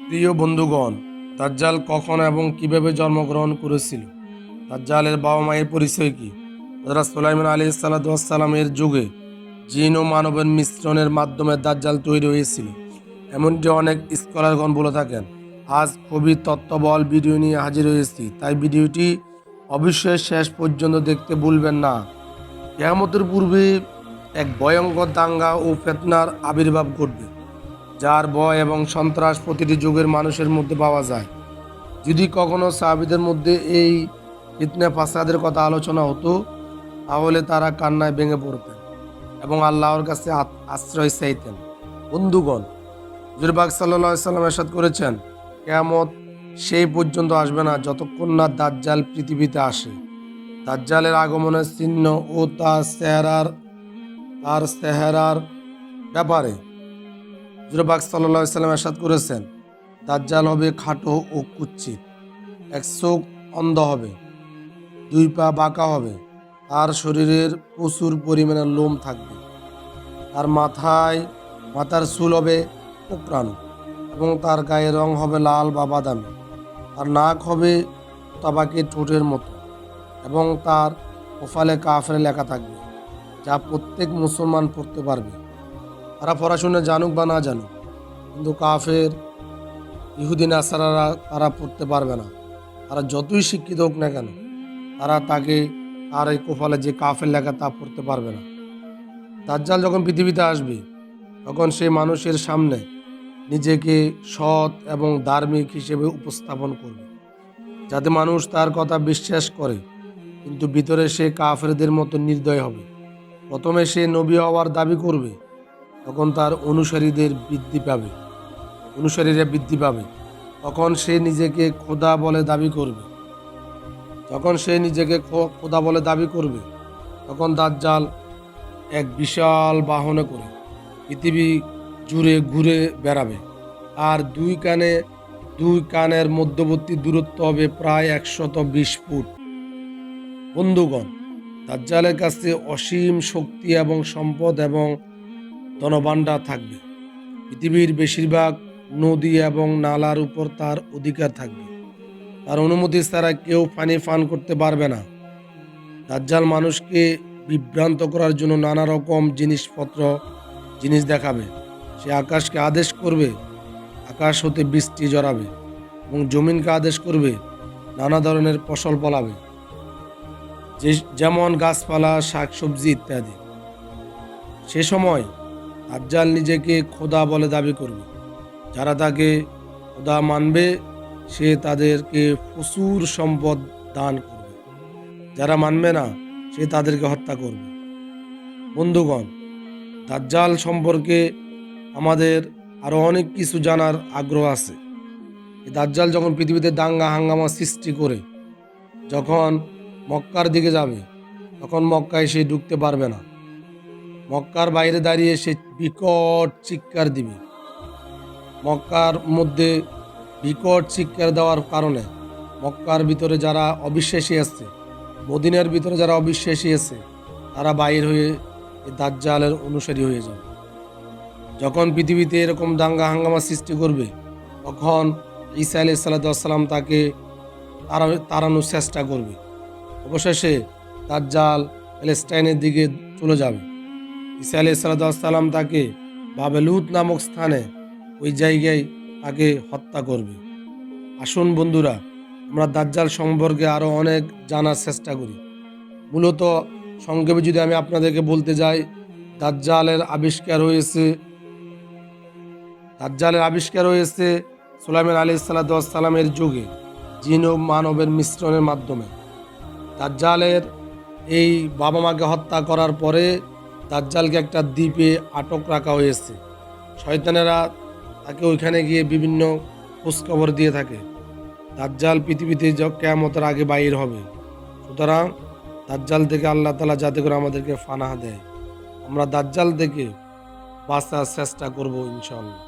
প্রিয় বন্ধুগণ, দাজ্জাল কখন এবং কিভাবে জন্মগ্রহণ করেছিল? দাজ্জালের বাবা মায়ের পরিচয় কি? হযরত সুলাইমান আলাইহিসসালামের যুগে জিন ও মানবের মিশ্রণের মাধ্যমে দাজ্জাল তৈরি হয়েছিল, এমনটি অনেক স্কলারগণ বলে থাকেন। আজ খুবই তথ্যবহুল ভিডিও নিয়ে হাজির হয়েছি, তাই ভিডিওটি অবশ্যই শেষ পর্যন্ত দেখতে ভুলবেন না। কিয়ামতের পূর্বে এক ভয়ঙ্কর দাঙ্গা ও ফিতনার আবির্ভাব ঘটবে, যার ভয় এবং সন্ত্রাস প্রতিটি যুগের মানুষের মধ্যে পাওয়া যায়। যদি কখনো সাহাবীদের মধ্যে এই ফিতনা ফাসাদের কথা আলোচনা হতো, তাহলে তারা কান্নায় ভেঙে পড়তেন এবং আল্লাহর কাছে আশ্রয় চাইতেন। বন্ধুগণ, হুজুর পাক সাল্লাল্লাহু আলাইহি সাল্লাম ইরশাদ করেছেন, কিয়ামত সেই পর্যন্ত আসবে না যতক্ষণ না দাজ্জাল পৃথিবীতে আসে। দাজ্জালের আগমনের চিহ্ন ও তার চেহারার ব্যাপারে হুজুর পাক সাল্লাল্লাহু আলাইহি সাল্লাম ইরশাদ করেছেন, দাজ্জাল হবে খাটো ও কুৎসিত, এক চোখ অন্ধ হবে, দুই পা বাঁকা হবে, তার শরীরের প্রচুর পরিমাণে লোম থাকবে, তার মাথার চুল হবে কোঁকড়ানো এবং তার গায়ের রং হবে লাল বা বাদামি, তার নাক হবে তোতাপাখির ঠোঁটের মতো এবং তার কপালে কাফের লেখা থাকবে, যা প্রত্যেক মুসলমান পড়তে পারবে। তারা পড়াশোনা জানুক বা না জানুক, কিন্তু কাফের ইহুদি নাসারারা তারা পড়তে পারবে না। তারা যতই শিক্ষিত হোক না কেন, তার এই কপালে যে কাফের লেখা তা পড়তে পারবে না। দাজ্জাল যখন পৃথিবীতে আসবে, তখন সে মানুষের সামনে নিজেকে সৎ এবং ধার্মিক হিসেবে উপস্থাপন করবে, যাতে মানুষ তার কথা বিশ্বাস করে, কিন্তু ভিতরে সে কাফেরদের মতো নির্দয় হবে। প্রথমে সে নবী হওয়ার দাবি করবে, তখন তার অনুসারীরা বৃদ্ধি পাবে। তখন সে নিজেকে খোদা বলে দাবি করবে। তখন দাজ্জাল এক বিশাল বাহনে করে পৃথিবী জুড়ে ঘুরে বেড়াবে। আর দুই কানের মধ্যবর্তী দূরত্ব হবে প্রায় 120 ফুট। বন্ধুগণ, দাজ্জালের কাছে অসীম শক্তি এবং সম্পদ এবং ধনভাণ্ডার থাকবে। পৃথিবীর বেশিরভাগ নদী এবং নালার উপর তার অধিকার থাকবে। তার অনুমতি ছাড়া কেউ পানি পান করতে পারবে না। দাজ্জাল মানুষকে বিভ্রান্ত করার জন্য নানা রকম জিনিস দেখাবে। সে আকাশকে আদেশ করবে, আকাশ হতে বৃষ্টি জড়াবে, এবং জমিনকে আদেশ করবে, নানা ধরনের ফসল ফলাবে, যেমন গাছপালা, শাকসবজি ইত্যাদি। সে সময় দাজ্জাল নিজেকে খোদা বলে দাবি করবে। যারা তাকে খোদা মানবে, সে তাদেরকে প্রচুর সম্পদ দান করবে। যারা মানবে না, সে তাদেরকে হত্যা করবে। বন্ধুগণ, দাজ্জাল সম্পর্কে আমাদের আরো অনেক কিছু জানার আগ্রহ আছে। এই দাজ্জাল যখন পৃথিবীতে দাঙ্গা হাঙ্গামা সৃষ্টি করে যখন মক্কার দিকে যাবে, তখন মক্কায় সে ঢুকতে পারবে না। মক্কার বাইরে দাঁড়িয়ে সে বিকট চিৎকার দিবে। মক্কার মধ্যে বিকট চিৎকার দেওয়ার কারণে মক্কার ভিতরে যারা অবিশ্বাসী আছে, মদিনার ভিতরে যারা অবিশ্বাসী আছে, তারা বাইর হয়ে দাজ্জালের অনুসারী হয়ে যাবে। যখন পৃথিবীতে এরকম দাঙ্গা হাঙ্গামা সৃষ্টি করবে, তখন ঈসা আলাইহিস সালাম তাকে তাড়ানোর চেষ্টা করবে। অবশেষে দাজ্জাল প্যালেস্টাইনের দিকে চলে যাবে। ঈসা আলাইহিস সালাম তাকে বাবেলুত নামক স্থানে ওই জায়গায় তাকে হত্যা করবে। আসুন বন্ধুরা, আমরা দাজ্জাল সম্পর্কে আরো অনেক জানার চেষ্টা করি। মূলত সংক্ষেপে যদি আমি আপনাদেরকে বলতে যাই, দাজ্জালের আবিষ্কার হয়েছে সুলাইমান আলাইহিসসালামের যুগে জিন ও মানবের মিশ্রণের মাধ্যমে। দাজ্জালের এই বাবা মাকে হত্যা করার পরে দাজ্জালকে একটা দ্বীপে আটক রাখা হয়েছে। শয়তানেরা তাকে ওইখানে গিয়ে বিভিন্ন খোঁজখবর দিয়ে থাকে। দাজ্জাল পৃথিবীতে কিয়ামতের আগে বাইর হবে। সুতরাং দাজ্জাল থেকে আল্লাহ তাআলা যাতে করে আমাদেরকে পানাহ দেয়, আমরা দাজ্জাল থেকে বাঁচার চেষ্টা করব ইনশাআল্লাহ।